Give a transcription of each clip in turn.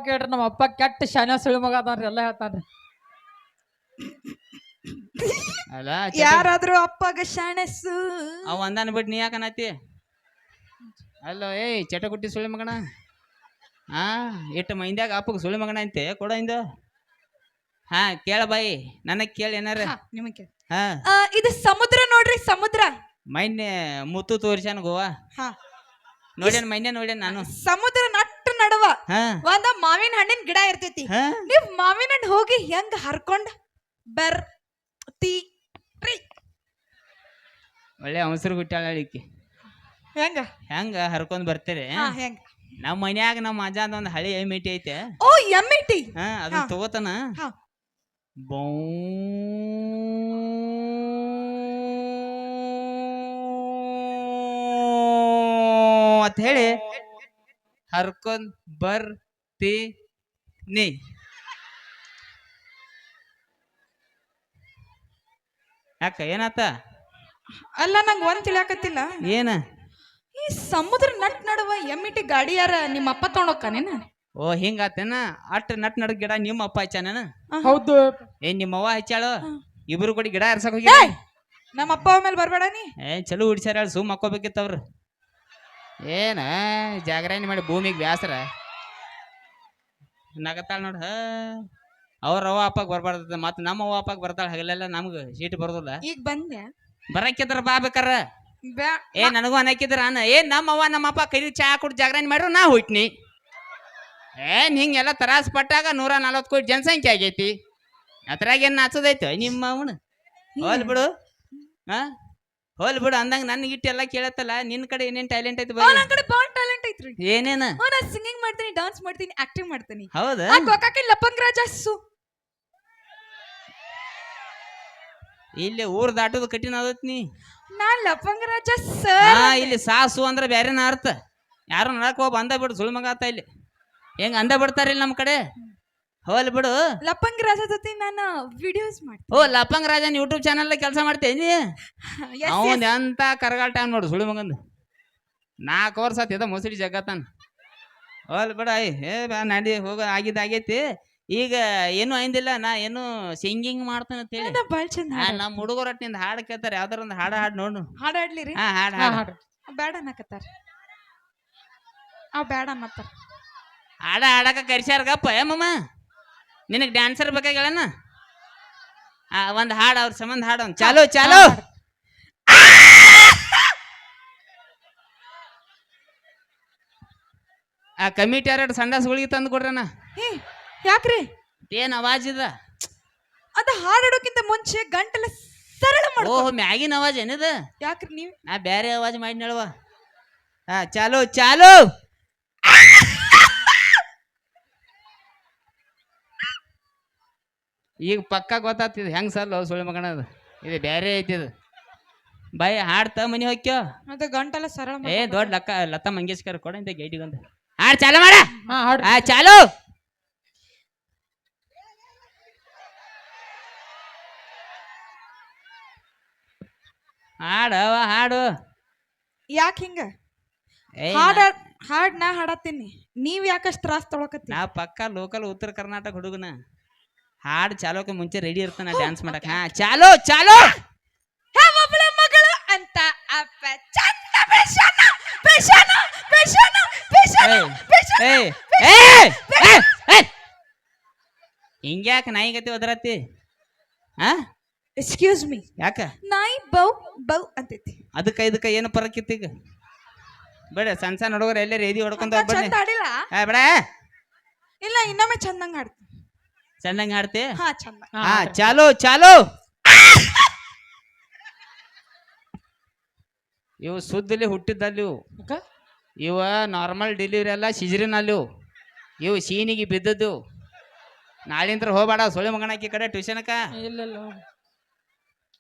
ಕೇಳ್ರಿ ನಮ್ಮ ಅಪ್ಪ ಕೆಟ್ಟ ಶಾನ ಸುಳಿ ಮಗ ಅದಾನ್ರಿ ಎಲ್ಲ ಹೇಳ್ತಾನ್ರಿ. ಅಲ್ಲ ಯಾರಾದ್ರೂ ಅಪ್ಪಗ ಶಾಣೆಸು ಅವ ಅಂದಾನ ಬಿಟ್ಟು ನೀ ಯಾಕನತಿ ಅಲ್ಲ ಏಯ್ ಚಟಗುಟ್ಟಿ ಸುಳಿ ಮಗನ ಇಟ್ಟು ಮೈಂದ್ಯಾಗ ಅಪ್ಪಗ ಸುಳಿ ಮಗನ ಅಂತೆ ಕೊಡ ಇಂದ ಕೇಳ ಬಾಯಿ ನನಗ್ ಕೇಳಿ ಏನಾರ ನಿಮಗೆ ಹಾ ಇದು ಸಮುದ್ರ ನೋಡ್ರಿ ಸಮುದ್ರ ಮೈನ್ನೆ ಮುತ್ತು ತೋರ್ಸ್ಯಾನ ಗೋವಾ ನೋಡ್ಯಾನ ಮೈನ್ನೆ ನೋಡ್ಯಾನ ನಾನು ಸಮುದ್ರ ನಟ್ಟ ನಡುವ ಹಾ ಒಂದ ಮಾವಿನ ಹಣ್ಣಿನ ಗಿಡ ಇರ್ತೈತಿ ಹಾ ನೀವ್ ಮಾವಿನ ಹಣ್ಣು ಹೋಗಿ ಹೆಂಗ್ ಹರ್ಕೊಂಡ್ ಬರ್ತೀರಿ ಒಳ್ಳೆ ಅವಸರು ಗುಟ್ಟಾಳ ಅಳಿಕೆ ಹೆಂಗ ಹೆಂಗ ಹರ್ಕೊಂಡ್ ಬರ್ತೀರಿ ಹೆಂಗ ನಮ್ಮ ಮನ್ಯಾಗ ನಮ್ಮ ಅಜ್ಜ ಅಂತ ಒಂದು ಹಳಿ ಎಮ್ಮಿಟಿ ಐತೆ ಓ ಎಮ್ಮಿಟಿ ಅದನ್ನ ತಗೋತಾನ ಬೌ ಅಂತ ಹೇಳಿ ಹರ್ಕೊಂಡ್ ಬರ್ತೀನಿ ಯಾಕ ಏನಾತ ಅಲ್ಲ ನಂಗ್ ಒಂದ್ ತಿಳಿಯಾಕತ್ತಿಲ್ಲ ಏನ ಈ ಸಮುದ್ರ ನಟ್ ನಡುವ ಎಮ್ಮಿಟಿ ಗಾಡಿ ಯಾರ ನಿಮ್ಮ ಅಪ್ಪ ತಗೊಂಡೋಗ್ಕಾನೇನ ಓ ಹಿಂಗಾತೇನ ಅಟ್ ನಟ್ ನಡ್ ಗಿಡ ನಿಮ್ಮ ಅಪ್ಪ ಹಚ್ಚಾನ ಹೌದು ನಿಮ್ಮ ಅವ್ವ ಹಚ್ಚಾಳು ಇಬ್ರು ಕೂಡ ಗಿಡ ಹರ್ಸಕ್ ಹೋಗಿ ನಮ್ಮ ಅಪ್ಪ ಮೇಲೆ ಬರ್ಬೇಡ ನೀ ಚಲೋ ಹುಡ್ಸ್ಯಾರ ಸುಮ್ ಹಾಕೋಬೇಕಿತ್ತವ್ರು ಏನ ಜಾಗರಣೆ ಮಾಡಿ ಭೂಮಿಗೆ ಬ್ಯಾಸ್ರ ನಗತಾಳ ನೋಡ ಅವ್ರ ಅವ್ವ ಅಪ್ಪಗೆ ಬರ್ಬಾರ್ದ ಮತ್ ನಮ್ಮ ಅವ್ವ ಅಪ್ಪಗೆ ಬರ್ತಾಳ ಹಗಲೆಲ್ಲ ನಮ್ಗ ಸೀಟ್ ಬರೋದಿಲ್ಲ ಈಗ ಬಂದೆ ಬರಕ್ಕಿದ್ರ ಬಾ ಬೇಕಾರ ನನಗೂ ಅನ್ನಕ್ಕಿದ್ರ ನಮ್ಮ ಅವ್ವ ನಮ್ಮ ಅಪ್ಪ ಕೈ ಚಾ ಕುಡ್ ಜಾಗರಣೆ ಮಾಡ್ರು ನಾ ಹೋಯ್ತಿನಿ ಹಿಂಗೆಲ್ಲ ತ್ರಾಸ ಪಟ್ಟಾಗ 140 ಕೋಟಿ ಜನಸಂಖ್ಯೆ ಆಗೈತಿ ಅದ್ರಾಗ ಏನ್ ನಾಚೋದೈತೆ ನಿಮ್ಮ ಅವನು ಹೋಲ್ ಬಿಡು ಹೋಲ್ ಬಿಡು ಅಂದಂಗ ನನ್ ಇಟ್ಟು ಎಲ್ಲ ಕೇಳತ್ತಲ್ಲ ನಿನ್ ಕಡೆ ಏನೇನ್ ಟ್ಯಾಲೆಂಟ್ ಐತಿ ನನ್ನ ಕಡೆ ಬಾಳ ಟ್ಯಾಲೆಂಟ್ ಐತ್ರಿ ಏನೇನ ನಾ ಸಿಂಗಿಂಗ್ ಮಾಡ್ತೀನಿ ಡಾನ್ಸ್ ಮಾಡ್ತೀನಿ ಆಕ್ಟಿಂಗ್ ಮಾಡ್ತೀನಿ ಹೌದಾ ಗೋಕಾಕಿ ಲಪಂಗ್ ರಾಜ ಸು ಇಲ್ಲಿ ಊರ್ ದಾಟೋದು ಕಠಿಣ ಆದತ್ ನೀ ನಾ ಲಪಂಗ್ ರಾಜ ಸರ್ ಇಲ್ಲಿ ಸಾಸು ಅಂದ್ರೆ ಬ್ಯಾರೆನ ಅರ್ಥ ಯಾರು ನಡಕ್ ಹೋಗಿ ಅಂದ ಬಿಡು ಸುಳ್ಳು ಮಗ ಆತ ಇಲ್ಲಿ ಹೆಂಗ ಅಂದ ಬಿಡ್ತಾರ ಇಲ್ಲಿ ನಮ್ ಕಡೆ ಹೋಲ್ ಬಿಡು ಲಪಂಗ್ ರಾಜ ಜೊತೆ ನಾನು ವಿಡಿಯೋಸ್ ಮಾಡ್ತೀನಿ ಓ ಲಪಂಗ್ ರಾಜನ್ ಯೂಟ್ಯೂಬ್ ಚಾನಲ್ ಕೆಲಸ ಮಾಡ್ತೇನಿ ಅವನ್ ಎಂತ ಕರಗಾಲ ಟೈಮ್ ನೋಡು ಸುಳ್ಳು ಮಗಂದು 4 ವರ್ಷ ಆತ ಮೊಸಡಿ ಜಗತ್ತಾನ ಹೋಲ್ ಬಿಡ ನಡಿ ಹೋಗ ಆಗೈತಿ ಈಗ ಏನು ಐಂದಿಲ್ಲ ನಾ ಏನು ಸಿಂಗಿಂಗ್ ಮಾಡ್ತಾನ ಅಂತ ಹೇಳಿ ಬಾಳ್ ಚಂದ ನಮ್ಮ ಹುಡುಗರ ನಿಂದ ಹಾಡು ಕೇಳ್ತಾರೆ ಯಾವ್ದಾರ ಒಂದು ಹಾಡು ನೋಡು ಹಾಡಾಡ್ಲಿರಿ ಹಾಡು ಬೇಡ ಅನ್ನಕತ್ತಾರ ಬೇಡ ಅನ್ನತ್ತಾರ ಹಾಡಕ ಕರ್ಸ್ಯಾರ ಗಪ್ಪ ಮಮ್ಮ ನಿನಗ್ ಡ್ಯಾನ್ಸರ್ ಬೇಕಾಗ್ಯಾಳನ ಒಂದ್ ಹಾಡು ಅವ್ರ ಸಂಬಂಧ ಹಾಡು ಚಾಲು ಚಾಲು ಆ ಕಮಿಟಿ 2 ಸಂಡಾಸ್ ಗುಳಿಗೆ ತಂದು ಕೊಡ್ರನ ಯಾಕ್ರಿ ಏನ್ ಅವಾಜ್ ಇದ ಅದ ಹಾಡೋಕ್ಕಿಂತ ಮುಂಚೆ ಗಂಟಲ ಸರಳ ಮಾಡ್ಕೋ ಓಹ್ ಮ್ಯಾಗಿನ ಅವಾಜ್ ಏನಿದ ಯಾಕ್ರಿ ನೀವು ನಾ ಬ್ಯಾರೆ ಅವಾಜ್ ಮಾಡಿ ಹೇಳುವ ಚಾಲು ಚಾಲು ಈಗ ಪಕ್ಕ ಗೊತ್ತಾಗ್ತಿದ್ ಹೆಂಗ್ ಸರ್ ಸುಳ್ಳು ಮಗನ ಇದು ಬ್ಯಾರೆ ಐತಿದು ಬಾಯ್ ಹಾಡ್ತ ಮನಿ ಹೋಗ್ಯೋ ಅದ ಗಂಟಲ ಸರಳ ದೊಡ್ಡ ಲತಾ ಮಂಗೇಶ್ಕರ್ ಕೊಡ ಇಂತ ಗೈಟಿಗೊಂದು ಹಾಡ್ ಚಾಲು ಮಾಡ ಚಾಲು ಹಾಡವ ಹಾಡು ಯಾಕ ಹಿಂಗ ಹಾಡ್ ನಾ ಹಾಡತ್ತೀನಿ ನೀವ್ ಯಾಕಷ್ಟು ತ್ರಾಸ ತೊಳಕತ್ತಿ ನಾ ಪಕ್ಕ ಲೋಕಲ್ ಉತ್ತರ ಕರ್ನಾಟಕ ಹುಡುಗನ ಹಾಡು ಚಾಲೋಕೆ ಮುಂಚೆ ರೆಡಿ ಇರ್ತಾನ ಡ್ಯಾನ್ಸ್ ಮಾಡಕ್ ಚಾಲು ಚಾಲು ಒಬ್ಬಳ ಮಗಳು ಅಂತ ಅಪ್ಪ ಚಂದ ಬೆಷನ ಬೆಷನ ಬೆಷನ ಬೆಷನ ಹಿಂಗ್ಯಾಕ ನಾಯಿ ಗತಿ ಒದರತ್ತಿ ಎಕ್ಸ್ಕ್ಯೂಸ್ ಮೀ ಯಾಕ ನಾಯಿ ಬೌ ಬೌ ಅಂತೈತಿ ಇದಕ್ಕ ಏನು ಪರಕ್ಕಿತ್ತು ಈಗ ಬೇಡ ಸಣ್ಣ ಸಣ್ಣ ಹುಡುಗರು ಎಲ್ಲರೂ ಎದಿ ಹೊಡ್ಕೊಂತ ಚಂದ ಆಡಿಲ್ಲ ಬೇಡ ಇಲ್ಲ ಇನ್ನೊಮ್ಮೆ ಚಂದಂಗ ಹಾಡ್ತೀನಿ ಚಂದಂಗ ಹಾಡ್ತಿ ಚಂದ ಚಾಲು ಚಾಲು ಇವು ಸುದ್ದಲ್ಲಿ ಹುಟ್ಟಿದ್ದಲ್ಲಿ ಇವ ನಾರ್ಮಲ್ ಡೆಲಿವರಿ ಅಲ್ಲ ಸಿಜರಿನಲ್ಲಿ ಇವು ಸೀನಿಗೆ ಬಿದ್ದದ್ದು ನಾಳಿಂತ್ರ ಹೋಗ್ಬೇಡ ಸೊಳ್ಳೆ ಮಗನಾಕಿ ಕಡೆ ಟ್ಯೂಷನ್ಕ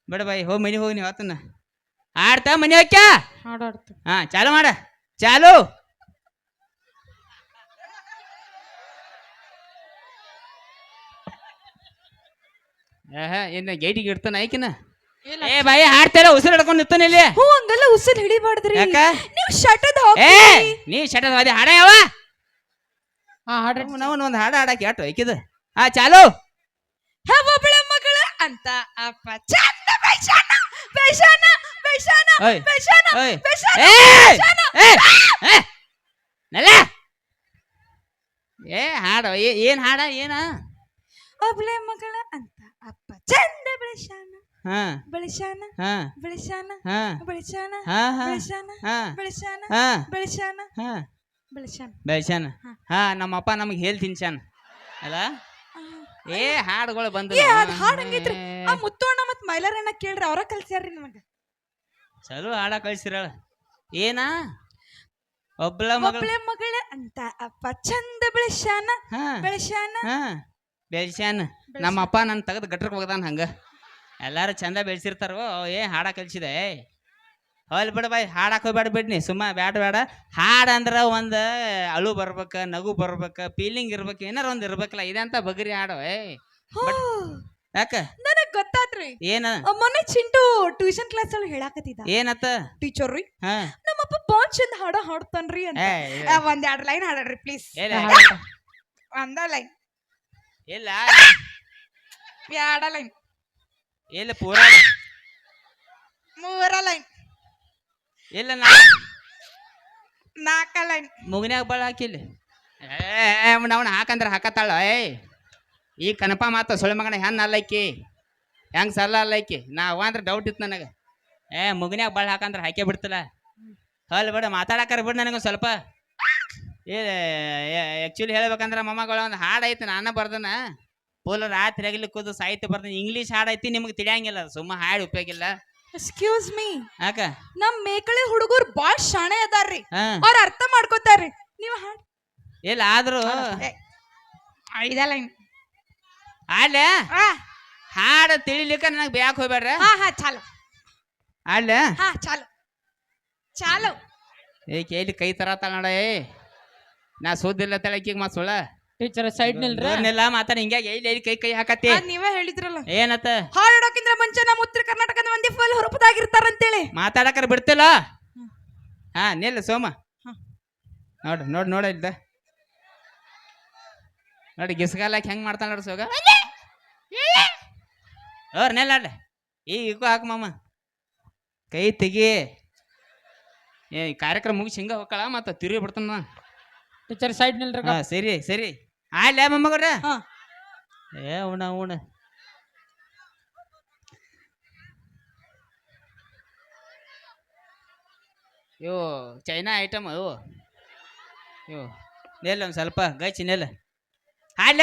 ಬೇಡ ಬಾಯಿ ಹೋಗಿ ಮನೆ ಹೋಗಿ ನೀವು ಆತನ ಆಡ್ತಾ ಮನೆ ಹೋಗ್ಯ ಚಾಲು ಮಾಡ ಚಾಲು ಇನ್ನ ಗೇಟಿಗೆ ಇಡ್ತಾನ ಆಯ್ಕಿನ ಏ ಬಾಯಿ ಹಾಡ್ತಾರ ಉಸಿರು ಹಿಡ್ಕೊಂಡು ನಿಂತಾನ ಇಲ್ಲಿ ಹಂಗಲ್ಲ ಉಸಿರು ಹಿಡಿಬಾರ್ದ್ರಿ ಯಾಕ ನೀವು ಶಟದ ನೀ ಶಟದ ಹಾಡ ಯಾವ ಹಾ ಹಾಡ್ರಿ ನಾವನ್ ಒಂದ್ ಹಾಡ ಹಾಡಕ್ಕೆ ಆಟೋ ಐಕಿದ ಚಾಲು ಹೇ ಒಬ್ಬಳೆ ಮಗಳ ಅಂತ ಅಪ್ಪ ಚಂದ ಬೆಳ್ಸಾನ ಬೆಳ್ಸಾನ ಬೆಳ್ಸಾನ ಓಯ್ ಬೆಳ್ಸಾನ ಓಯ್ ಬೆಳ್ಸಾನ ಏಯ್ ಬೆಳ್ಸಾನ. ಏಯ್ ನಲ್ಲ ಹಾಡ ಏನ್ ಹಾಡ ಏನ ಒಬ್ಬಳೆ ಮಗಳ ಅಂತ ಅಪ್ಪ ಚಂದ ಬೆಳ್ಸಾನ ಹಾ ಬೆಳ್ಸಾನ ಹಾ ಬೆಳ್ಸಾನ ಹಾ ಬೆಳ್ಸಾನ ಹಾ ಹಾ ಬೆಳ್ಸಾನ ಹಾ ಬೆಳ್ಸಾನ ಹಾ ಬೆಳ್ಸಾನ ಹಾ ಬೆಳ್ಸಾನ. ಬೆಳ್ಸ್ಯಾನ ಹಾ. ಹಾ ನಮ್ಮಪ್ಪ ನಮಗೆ ಹೇಳ್ ತಿನ್ಸ್ಯಾನ ಅಲ್ಲ ಏ ಹಾಡುಗಳು ಬಂದು ಏ ಅದ್ ಹಾಡ್ ಹಂಗೈತ್ರಿ ಆ ಮುತ್ತೋಣ ಮತ್ ಮೈಲಾರಣ್ಣ ಕೇಳ್ರಿ ಅವ್ರ ಕಲ್ಸ್ಯಾರ್ರಿ ನಮಗ. ಚಲೋ ಹಾಡ ಕಳ್ಸಿರಳ ಏನ ಒಬ್ಳ ಮಗಳ ಒಬ್ಬಳೆ ಮಗಳ ಅಂತ ಅಪ್ಪ ಚಂದ ಬೆಳ್ಸಾನ ಹಾ ಬೆಳ್ಸಾನ ಹಾ ಬೆಳ್ಸ್ಯಾನ ನಮ್ಮಪ್ಪ ನನ್ನ ತೆಗೆದು ಗಟ್ರಕ್ಕೆ ಹೋಗದಾನ ಹಂಗ ಎಲ್ಲಾರು ಚಂದ ಬೆಳ್ಸಿರ್ತಾರೋ ಹಾಡ ಕಲ್ಸಿದೆ ಹೊಲ್ ಬಿಡ ಬಾಯ್ ಹಾಡಕ್ಕೆ ಹೋಗ್ಬೇಡ ಬಿಡ್ನಿ ಸುಮ್ಮ ಬೇಡ ಹಾಡ ಅಂದ್ರ ಒಂದ್ ಅಳು ಬರ್ಬೇಕ ನಗು ಬರ್ಬೇಕ ಫೀಲಿಂಗ್ ಇರ್ಬೇಕು ಏನಾರ ಒಂದ್ ಇರ್ಬೇಕಲ್ಲ ಇದಂತ ಬಗ್ರಿ ಹಾಡು ಯಾಕ ನನಗ್ ಗೊತ್ತಾತ್ರಿ ಏನ ಮೊನ್ನೆ ಚಿಂಟು ಟ್ಯೂಷನ್ ಕ್ಲಾಸ್ ಅಲ್ಲಿ ಹೇಳಾಕತ್ತಿದ ಏನತ್ತ ಟೀಚರ್ ರೀ ಹಾ ನಮ್ಮಪ್ಪ ಬಾಳ್ ಚಂದ ಹಾಡ ಹಾಡ್ತಾನ್ರಿ ಅಂತ. ಏ, ಒಂದ್ 2 ಲೈನ್ ಹಾಡ್ರಿ ಪ್ಲೀಸ್. ಇಲ್ಲ ಒಂದ ಲೈನ್ ಇಲ್ಲ 2 ಲೈನ್ ಇಲ್ಲ ಪೂರ 3 ಲೈನ್ ಇಲ್ಲ 4 ಲೈನ್ ಮುಗಿನ್ಯಾಗ ಬಾಳ ಹಾಕಿಲ್ಲ ಅವನ ಹಾಕಂದ್ರ ಹಾಕತ್ತಾಳ ಈ ಕನಪ ಮಾತ ಸೊಳ್ಳೆ ಮಗನ ಹೆಣ್ಣು ಅಲ್ಲೈಕಿ ಹೆಂಗ್ ಸಲ್ಲ ಅಲ್ಲೈಕಿ ಅವ ಅಂದ್ರೆ ಡೌಟ್ ಇತ್ತು ನನಗೆ ಮುಗಿನ್ಯಾಗ ಬಾಳ ಹಾಕಂದ್ರ ಹಾಕೇ ಬಿಡ್ತಲ್ಲ ಹೊಲ್ ಬಿಡ ಮಾತಾಡಕ್ಕಾರ ಬಿಡು ನನಗೆ ಸ್ವಲ್ಪ ಆ್ಯಕ್ಚುಲಿ ಹೇಳ್ಬೇಕಂದ್ರ ಮೊಮ್ಮಗಳ ಒಂದು ಹಾಡು ಐತಿ ನಾನ ಬರ್ದನ ಪೂಲ ರಾತ್ರಿ ಆಗ್ಲಿಕ್ಕೂದು ಸಾಹಿತ್ಯ ಬರ್ದನ ಇಂಗ್ಲೀಷ್ ಹಾಡು ಐತಿ ನಿಮ್ಗೆ ತಿಳಿಯಂಗಿಲ್ಲ ಸುಮ್ಮ ಹಾಡು ಉಪಯೋಗಿಲ್ಲ ಎಕ್ಸ್ಕ್ಯೂಸ್ ಮೀ ಯಾಕ ನಮ್ ಮೇಕಳೆ ಹುಡುಗರು ಬಾಳ್ ಶಾಣೆ ಅದಾರ್ರಿ ಹಾ ಅವ್ರ ಅರ್ಥ ಮಾಡ್ಕೋತಾರ್ರಿ ನೀವ್ ಹಾಡ್ ಇಲ್ಲ ಆದ್ರೂ 5 ಲೈನ್ ಆಡ್ಲ ಹಾಡು ತಿಳಿಲಿಕ್ಕ ನನಗೆ ಬ್ಯಾಕ್ ಹೋಗ್ಬೇಡ್ರ ಹಾ ಚಾಲು ಆಡ್ಲ ಹಾ ಚಾಲು ಚಾಲು ಕೇಳಿ ಕೈ ತರತಾಳ ನೋಡ ನಾ ಸುದ್ದಿಲ್ಲ ತಳಕಿಗೆ ಮತ್ ಸುಳ್ಳ ಟೀಚರ್ ಸೈಡ್ ನಿಲ್ರಿ ಇಲ್ಲ ಮಾತಾಡ ಹಿಂಗಾಗಿ ಎಲ್ಲಿ ಕೈ ಹಾಕತ್ತಿ ಅದ್ ನೀವೇ ಹೇಳಿದ್ರಲ್ಲ ಏನತ್ತ ಹಾಡೋಕ್ಕಿಂತ ಮುಂಚೆ ನಮ್ಮ ಉತ್ತರ ಕರ್ನಾಟಕದ ಮಂದಿ ಫುಲ್ ಹುರುಪದಾಗಿರ್ತಾರಂತೇಳಿ ಮಾತಾಡಕರ ಬಿಡ್ತಿಲ್ಲ ಹಾ ನಿಲ್ಲ ಸೋಮ ನೋಡ ಇಲ್ದ ನೋಡಿ ಗಿಸ್ಗಾಲಕ್ ಹೆಂಗ್ ಮಾಡ್ತಾಳ ನೋಡ್ರಿ ಸೋಗ ಅವ್ರ ನೆಲ್ಲಾಡ್ಲ ಈಗ ಹಾಕ ಮಾಮ ಕೈ ತೆಗಿ ಕಾರ್ಯಕ್ರಮ ಮುಗಿಸಿ ಹಿಂಗ ಹೋಗ್ಕಳ ಮತ್ತ ತಿರುಗಿ ಬಿಡ್ತಾನ ಟೀಚರ್ ಸೈಡ್ ನಿಲ್ರಿ ಹಾ ಸರಿ ಆಡ್ಲ ಮೊಮ್ಮಗವ್ರ ಹಾ ಉಣ ಇವು ಚೈನಾ ಐಟಮ್ ಇವು ನೆಲ್ಲ ಒಂದು ಸ್ವಲ್ಪ ಗಚ್ಚಿ ನೆಲ್ಲ ಆಡ್ಲ